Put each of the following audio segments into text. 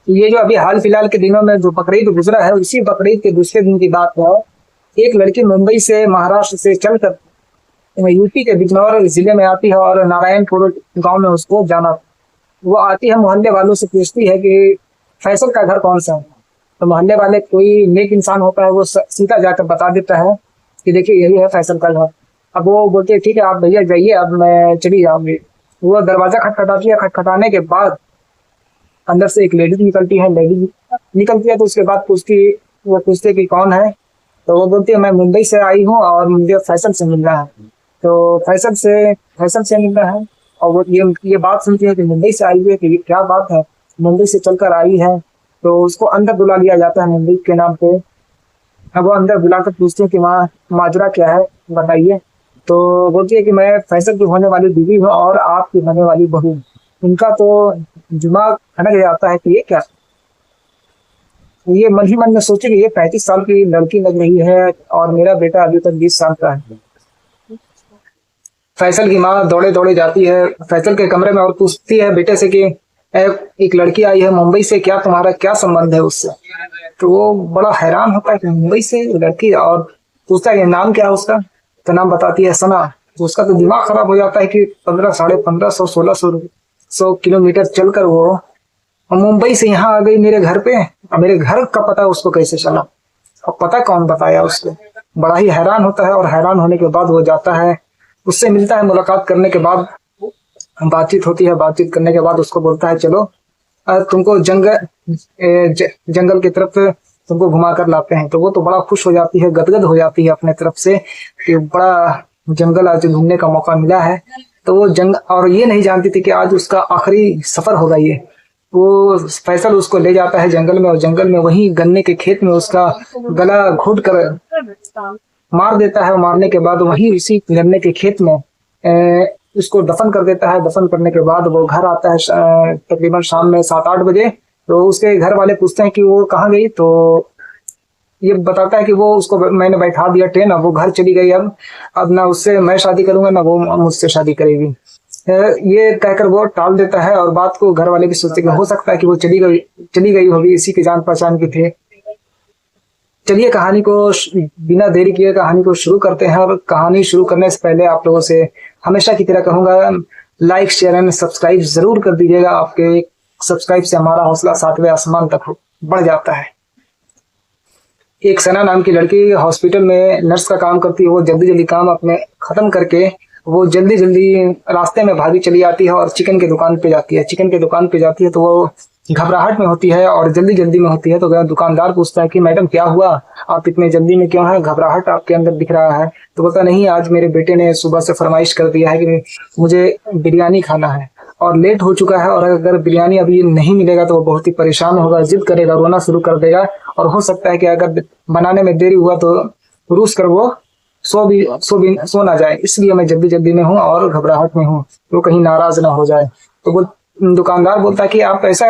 ये जो अभी हाल फिलहाल के दिनों में जो बकरीद गुजरा है, उसी बकरीद के दूसरे दिन की बात है। एक लड़की मुंबई से, महाराष्ट्र से चलकर यूपी के बिजनौर जिले में आती है और नारायणपुर गांव में उसको जाना। वो आती है, मोहल्ले वालों से पूछती है कि फैसल का घर कौन सा है। तो मोहल्ले वाले, कोई नेक इंसान होता है, वो सीधा जाकर बता देता है कि देखिए यही है फैसल का घर। अब वो बोलते हैं ठीक है आप भैया जाइए, अब मैं चली जाऊंगी। वो दरवाजा खटखटाती है। खटखटाने के बाद अंदर से एक लेडीज निकलती है। लेडीज निकलती है तो उसके बाद वो पूछते कि कौन है। तो वो बोलती है मैं मुंबई से आई हूँ और मुझे फैसल से मिलना है। तो फैसल से मिलना है। और वो ये बात सुनती है कि मुंबई से आई हुई है, कि क्या बात है, मुंबई से चलकर आई है। तो उसको अंदर बुला लिया जाता है मुंबई के नाम पे। अब वो अंदर बुलाकर पूछते हैं कि वहाँ माजरा क्या है, बताइए। तो बोलती है कि मैं फैसल की होने वाली बीवी हूँ और आपकी होने वाली बहू। उनका तो दिमाग खनक जाता है कि ये क्या। ये मन ही मन में सोचे कि ये 35 साल की लड़की लग रही है और मेरा बेटा अभी तक 20 साल का है। फैसल की माँ दौड़े दौड़े जाती है फैसल के कमरे में और पूछती है बेटे से कि एक लड़की आई है मुंबई से, क्या तुम्हारा क्या संबंध है उससे। तो वो बड़ा हैरान होता है कि मुंबई से लड़की, और पूछता है नाम क्या है उसका। तो नाम बताती है सना। तो उसका तो दिमाग खराब हो जाता है कि 1500, 1550, 1600 किलोमीटर चलकर वो मुंबई से यहाँ आ गई मेरे घर पे। और मेरे घर का पता उसको कैसे चला, और पता कौन बताया उसको। बड़ा ही हैरान होता है। और हैरान होने के बाद वो जाता है, उससे मिलता है। मुलाकात करने के बाद बातचीत होती है। बातचीत करने के बाद उसको बोलता है चलो तुमको जंगल की तरफ तुमको घुमा कर लाते हैं। तो वो तो बड़ा खुश हो जाती है, गदगद हो जाती है अपने तरफ से कि बड़ा जंगल आज घूमने का मौका मिला है। तो वो और ये नहीं जानती थी कि आज उसका आखिरी सफर होगा ये। वो फैसल उसको ले जाता है जंगल में, और जंगल में वही गन्ने के खेत में उसका गला घोट कर मार देता है। मारने के बाद वही इसी गन्ने के खेत में उसको दफन कर देता है। दफन करने के बाद वो घर आता है तकरीबन शाम में 7-8 बजे। तो उसके घर वाले पूछते हैं कि वो कहाँ गई। तो ये बताता है कि वो उसको मैंने बैठा दिया ट्रेन, अब वो घर चली गई। अब ना उससे मैं शादी करूंगा ना वो मुझसे शादी करेगी। ये कहकर वो टाल देता है। और बात को घर वाले भी सोचते कि हो सकता है कि वो चली गई होगी, इसी की जान पहचान की थे। चलिए कहानी को बिना देरी किए कहानी को शुरू करते हैं। और कहानी शुरू करने से पहले आप लोगों से हमेशा की तरह कहूंगा, लाइक शेयर एंड सब्सक्राइब जरूर कर दीजिएगा। आपके सब्सक्राइब से हमारा हौसला 7वें आसमान तक बढ़ जाता है। एक सना नाम की लड़की हॉस्पिटल में नर्स का काम करती है। वो जल्दी जल्दी काम अपने खत्म करके वो जल्दी जल्दी रास्ते में भागी चली आती है और चिकन की दुकान पे जाती है। चिकन की दुकान पे जाती है तो वो घबराहट में होती है और जल्दी जल्दी में होती है। तो दुकानदार पूछता है कि मैडम क्या हुआ, आप इतने जल्दी में क्यों हैं, घबराहट आपके अंदर दिख रहा है। तो बोलता नहीं, आज मेरे बेटे ने सुबह से फरमाइश कर दिया है कि मुझे बिरयानी खाना है और लेट हो चुका है, और अगर बिरयानी अभी नहीं मिलेगा तो वो बहुत ही परेशान होगा, जिद करेगा, रोना शुरू कर देगा। और हो सकता है कि अगर बनाने में देरी हुआ तो रूस कर वो सो ना जाए। इसलिए मैं जल्दी जल्दी में हूँ और घबराहट में हूँ, तो कहीं नाराज ना हो जाए। तो वो दुकानदार बोलता है कि आप ऐसा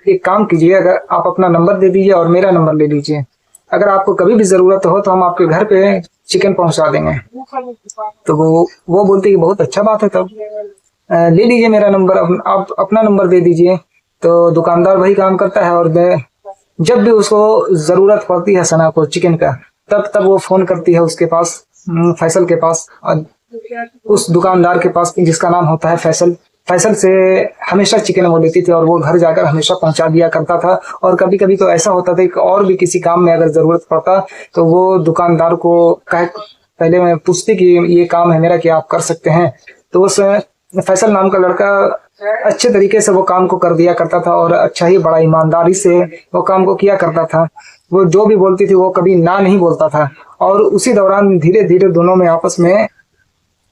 एक काम कीजिए, अगर आप अपना नंबर दे दीजिए और मेरा नंबर ले लीजिए, अगर आपको कभी भी जरूरत हो तो हम आपके घर पे चिकन पहुंचा देंगे। तो वो बोलते कि बहुत अच्छा बात है, तब ले लीजिए मेरा नंबर, आप अपना नंबर दे दीजिए। तो दुकानदार वही काम करता है। और जब भी उसको जरूरत पड़ती है सना को चिकन का, तब वो फोन करती है उसके पास, फैसल के पास, उस दुकानदार के पास जिसका नाम होता है फैसल। फैसल से हमेशा चिकन वो लेती थी और वो घर जाकर हमेशा पहुंचा दिया करता था। और कभी कभी तो ऐसा होता था कि और भी किसी काम में अगर जरूरत पड़ता तो वो दुकानदार को पहले मैं पूछती कि ये काम है मेरा, क्या आप कर सकते हैं। तो उस फैसल नाम का लड़का अच्छे तरीके से वो काम को कर दिया करता था और अच्छा ही बड़ा ईमानदारी से वो काम को किया करता था। वो जो भी बोलती थी वो कभी ना नहीं बोलता था। और उसी दौरान धीरे धीरे दोनों में आपस में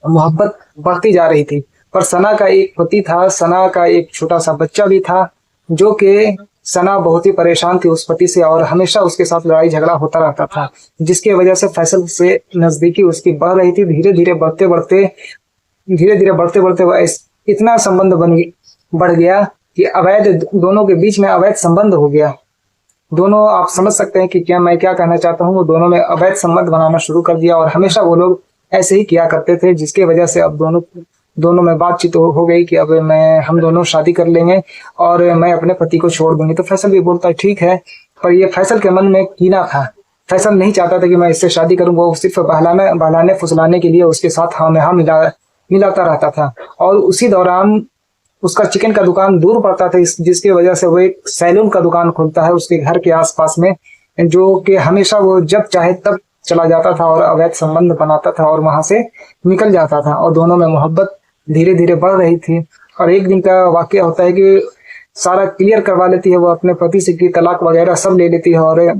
मोहब्बत बढ़ती जा रही थी। पर सना का एक पति था, सना का एक छोटा सा बच्चा भी था, जो कि सना बहुत ही परेशान थी उस पति से और हमेशा उसके साथ लड़ाई झगड़ा होता रहता था, जिसकी वजह से फैसल से नजदीकी उसकी बढ़ रही थी। धीरे धीरे बढ़ते बढ़ते वह इतना संबंध बढ़ गया कि अवैध, दोनों के बीच में अवैध संबंध हो गया। दोनों, आप समझ सकते हैं कि मैं क्या कहना चाहता हूँ। वो दोनों में अवैध संबंध बनाना शुरू कर दिया और हमेशा वो लोग ऐसे ही किया करते थे, जिसकी वजह से अब दोनों में बातचीत हो गई कि अब हम दोनों शादी कर लेंगे और मैं अपने पति को छोड़ दूंगी। तो फैसल भी बोलता है ठीक है, पर ये फैसल के मन में कीना था। फैसल नहीं चाहता था कि मैं इससे शादी करूं, वो सिर्फ बहलाने फुसलाने के लिए उसके साथ हाँ में हाँ मिलाता रहता था। और उसी दौरान उसका चिकन का दुकान दूर पड़ता था, जिसकी वजह से वो एक सैलून का दुकान खोलता है उसके घर के आसपास में, जो कि हमेशा वो जब चाहे तब चला जाता था और अवैध संबंध बनाता था और वहां से निकल जाता था। और दोनों में मोहब्बत धीरे धीरे बढ़ रही थी। और एक दिन का वाकया होता है कि सारा क्लियर करवा लेती है वो अपने पति से, कि तलाक वगैरह सब ले लेती है और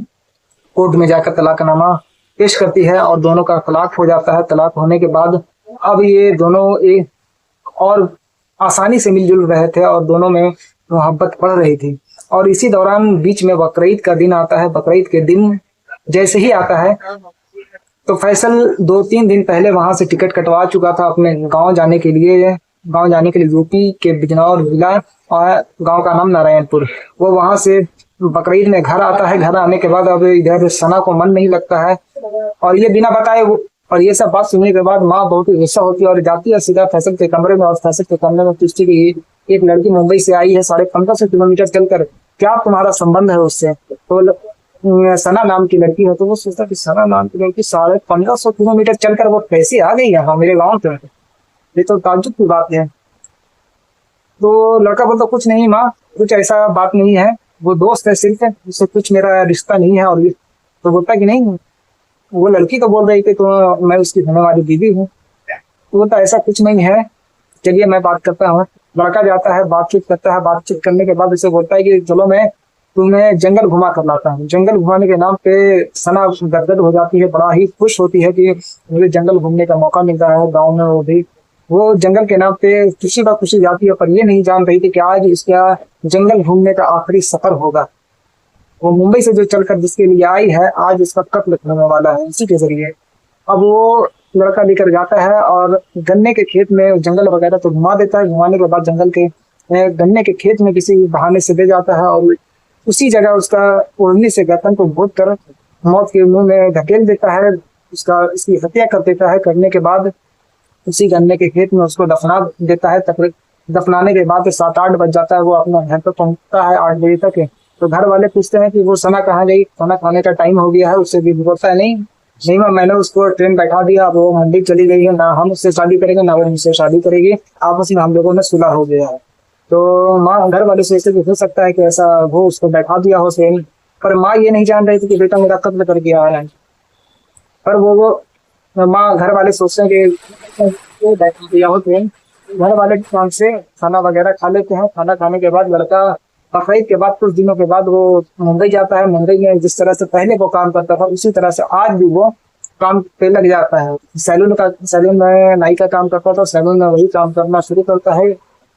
कोर्ट में जाकर तलाकनामा पेश करती है और दोनों का तलाक हो जाता है। तलाक होने के बाद अब ये दोनों एक और आसानी से मिलजुल रहे थे और दोनों में मोहब्बत बढ़ रही थी। और इसी दौरान बीच में बकरीद का दिन आता है। बकरीद के दिन जैसे ही आता है तो फैसल 2-3 दिन पहले वहां से टिकट कटवा चुका था अपने गांव जाने के लिए। यूपी के बिजनौर जिला और गांव का नाम नारायणपुर। वो वहां से बकरीद में घर आता है। घर आने के बाद अब इधर सना को मन नहीं लगता है और ये बिना बताए और ये सब बात सुनने के बाद माँ बहुत ही गुस्सा होती है और जाती है सीधा फैसल के कमरे में। और फैसल के कमरे में पूछती कि एक लड़की मुंबई से आई है 1550 किलोमीटर चलकर, क्या तुम्हारा संबंध है उससे? तो सना नाम की लड़की है। तो वो सोचता कि सना नाम की लड़की 1550 किलोमीटर चलकर वो कैसे आ गई यहाँ मेरे गाँव पे? ये तो ताज्जुब की बात है। तो लड़का बोलता कुछ नहीं माँ, कुछ ऐसा बात नहीं है, वो दोस्त है सिर्फ, उससे कुछ मेरा रिश्ता नहीं है। और तो बोलता कि नहीं, वो लड़की तो बोल रही थी तो मैं उसकी होने वाली बीवी हूँ। तो बोलता ऐसा कुछ नहीं है, चलिए मैं बात करता हूँ। लड़का जाता है, बातचीत करता है। बातचीत करने के बाद उसे बोलता है कि चलो मैं तुम्हें जंगल घुमा कर लाता हूँ। जंगल घुमाने के नाम पे सना गदगद हो जाती है, बड़ा ही खुश होती है कि मुझे जंगल घूमने का मौका मिल रहा है गाँव में। वो जंगल के नाम पे खुशी जाती है, पर ये नहीं जान रही थी कि आज इसका जंगल घूमने का आखिरी सफर होगा। वो मुंबई से जो चलकर जिसके लिए आई है, आज उसका कत्ल होने वाला है इसी के जरिए। अब वो लड़का लेकर जाता है और गन्ने के खेत में जंगल वगैरह तो घुमा देता है। घुमाने के बाद जंगल के गन्ने के खेत में किसी बहाने से दे जाता है और उसी जगह उसका ओढ़नी से गर्दन को घोट कर मौत के मुंह में धकेल देता है। इसकी हत्या कर देता है। करने के बाद उसी गन्ने के खेत में उसको दफना देता है। दफनाने के बाद 7-8 बज जाता है। वो अपना घर पर पहुंचता है 8 बजे तक। तो घर वाले पूछते हैं कि वो सना कहाँ गई, खाना खाने का टाइम हो गया है। उससे भी बोलता है नहीं माँ, मैंने उसको ट्रेन बैठा दिया, अब वो मंदिर चली गई है, ना हम उससे शादी करेंगे ना वो हमसे शादी करेगी, आपस में हम लोगों में सुलह हो गया है। तो माँ, घर वाले सोचते कि हो सकता है कि ऐसा वो उसको बैठा दिया हो ट्रेन पर। माँ ये नहीं जान रही थी कि बेटा मेरा कत्ल कर दिया है। पर वो माँ, घर वाले सोचते हैं कि बैठा दिया हो ट्रेन। घर वाले दुकान से खाना वगैरह खा लेते हैं। खाना खाने के बाद लड़का बकरीद के बाद कुछ दिनों के बाद वो मुंबई जाता है। मुंबई में जिस तरह से पहले वो काम करता था उसी तरह से आज भी वो काम पे लग जाता है। सैलून में नाई का काम करता था, सैलून में वही काम करना शुरू करता है।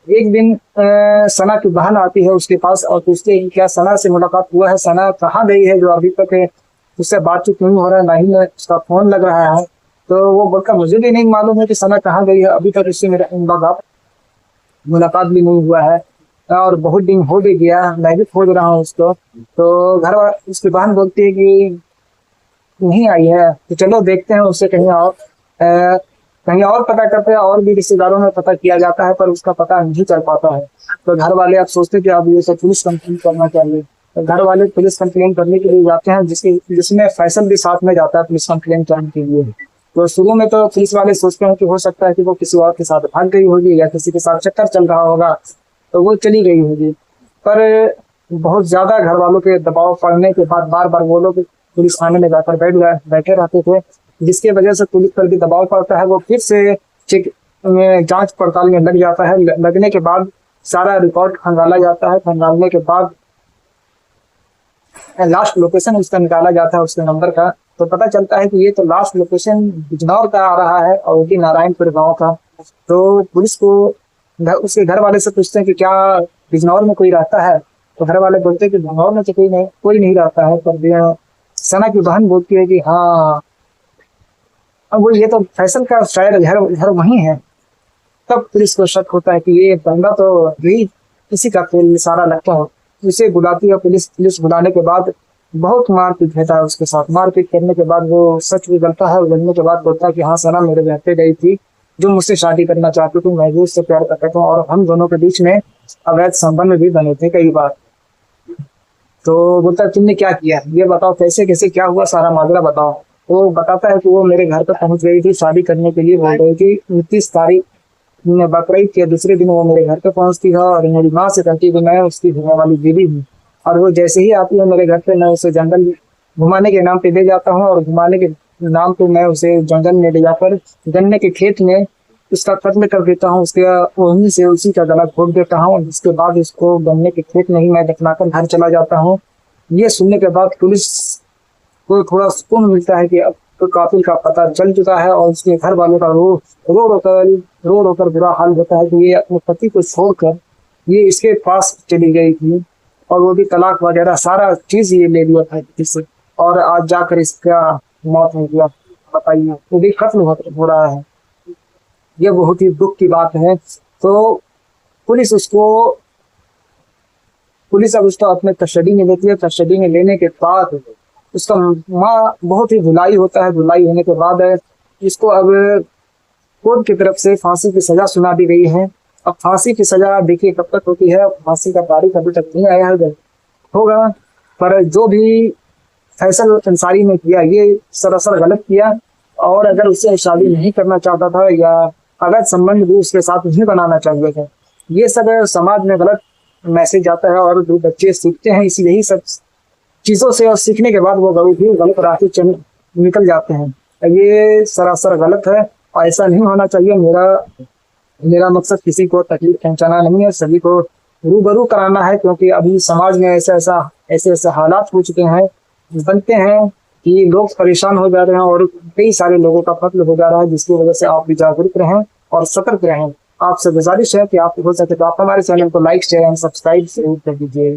एक दिन सना की बहन आती है उसके पास और पूछती है क्या सना से मुलाकात हुआ है, सना कहाँ गई है जो अभी तक उससे बातचीत नहीं हो रहा है, ना ही उसका फोन लग रहा है। तो वो बोलता मुझे भी नहीं मालूम है कि सना कहाँ गई है, अभी तक उससे मेरा मुलाकात भी नहीं हुआ है और बहुत दिन हो भी गया, मैं भी खोज रहा हूँ उसको। तो घर वाले, उसकी बहन बोलती है कि नहीं आई है तो चलो देखते हैं उससे कहीं और पता करते हैं। और भी रिश्तेदारों में पता किया जाता है पर उसका पता नहीं चल पाता है। तो घर वाले अब सोचते कि अब ये सब पुलिस कंप्लेन करना चाहिए। तो घर वाले पुलिस कंप्लेन करने के लिए जाते हैं, जिसमें फैसल भी साथ में जाता है पुलिस कंप्लेन करने के लिए। तो शुरू में तो पुलिस वाले सोचते हैं कि हो सकता है कि वो किसी और के साथ भाग गई होगी या किसी के साथ चक्कर चल रहा होगा तो वो चली गई होगी। पर बहुत ज्यादा घर वालों के दबाव पड़ने के बाद बार बार वो लोग पुलिस थाने में जाकर बैठे रहते थे, जिसके वजह से पुलिस पर भी दबाव पड़ता है। वो फिर से जांच पड़ताल में लग जाता है। लगने के बाद सारा रिकॉर्ड खंगाला जाता है। खंगालने के बाद लास्ट लोकेशन उसका निकाला जाता है उसके नंबर का। तो पता चलता है कि ये तो लास्ट लोकेशन बिजनौर का आ रहा है और वो भी नारायणपुर गाँव का। तो पुलिस को उसके घर वाले से पूछते हैं कि क्या बिजनौर में कोई रहता है? तो घर वाले बोलते हैं कि बिजनौर में तो कोई नहीं रहता है। पर सना की बहन बोलती है कि हाँ, अब वो ये तो फैसल का शायद घर वही है। तब पुलिस को शक होता है कि ये बंदा तो यही किसी का खेल सारा लगता है। उसे बुलाती है पुलिस बुलाने के बाद बहुत मारपीट होता है उसके साथ। मारपीट करने के बाद वो सच भी गलता है। उगलने के बाद बोलता है कि हाँ सना मेरे घर पे गई थी जो मुझसे शादी करना चाहती थी, मैं भी उससे प्यार करता था और हम दोनों के बीच में अवैध संबंध भी बने थे कई बार। तो बोलता है तुमने क्या किया, ये बताओ कैसे कैसे क्या हुआ, सारा माजरा बताओ। वो बताता है कि वो मेरे घर पर पहुंच गई थी शादी करने के लिए, बोल रही थी 29 तारीख बकरीद के दूसरे दिन वो मेरे घर पे पहुंचती है और मेरी माँ से कहती है कि मैं उसकी होने वाली बीवी हूँ। और वो जैसे ही आती है मेरे घर पे, मैं उसे जंगल घुमाने के नाम पे ले जाता हूँ और घुमाने के नाम पे मैं उसे जंगल में ले जाकर गन्ने के खेत में उसका कत्ल कर देता हूँ। उसके वहीं से उसी का गला घोट देता हूँ। इसके बाद उसको गन्ने के खेत में ही मैं दफनाकर घर चला जाता हूँ। ये सुनने के बाद पुलिस को थोड़ा सुकून मिलता है कि अब तो कातिल का पता चल चुका है और उसके घर वालों का रो रो कर बुरा हाल होता है कि ये अपने पति को छोड़कर ये इसके पास चली गई थी और वो भी तलाक वगैरह सारा चीज ये ले लिया था किसी, और आज जाकर इसका मौत हो गया। बताइए, वो भी कत्ल हो रहा है। ये बहुत ही दुख की बात है। तो पुलिस अब उसको अपने कस्टडी में लेती है। कस्टडी में लेने के बाद उसका माँ बहुत ही धुलाई होता है। धुलाई होने के बाद इसको अब कोर्ट की तरफ से फांसी की सजा सुना दी गई है। अब फांसी की सजा देखिए कब तक होती है, फांसी का तारीख अभी तक नहीं आया है, होगा। पर जो भी फैसल अंसारी ने किया ये सरासर गलत किया। और अगर उससे शादी नहीं करना चाहता था या अगर संबंध भी उसके साथ नहीं बनाना चाहिए थे, ये सब समाज में गलत मैसेज आता है और जो बच्चे सीखते हैं इसी यही सब चीजों से, और सीखने के बाद वो गलत राह पे निकल जाते हैं। ये सरासर गलत है और ऐसा नहीं होना चाहिए। मेरा मकसद किसी को तकलीफ पहुंचाना नहीं है, सभी को रूबरू कराना है, क्योंकि अभी समाज में ऐसे हालात हो चुके हैं, बनते हैं कि लोग परेशान हो जा रहे हैं और कई सारे लोगों का कत्ल हो जा रहा है, जिसकी वजह से आप भी जागरूक रहें और सतर्क रहें। आपसे गुजारिश है कि आप हो सके तो आप हमारे चैनल को लाइक शेयर एंड सब्सक्राइब जरूर कर दीजिए।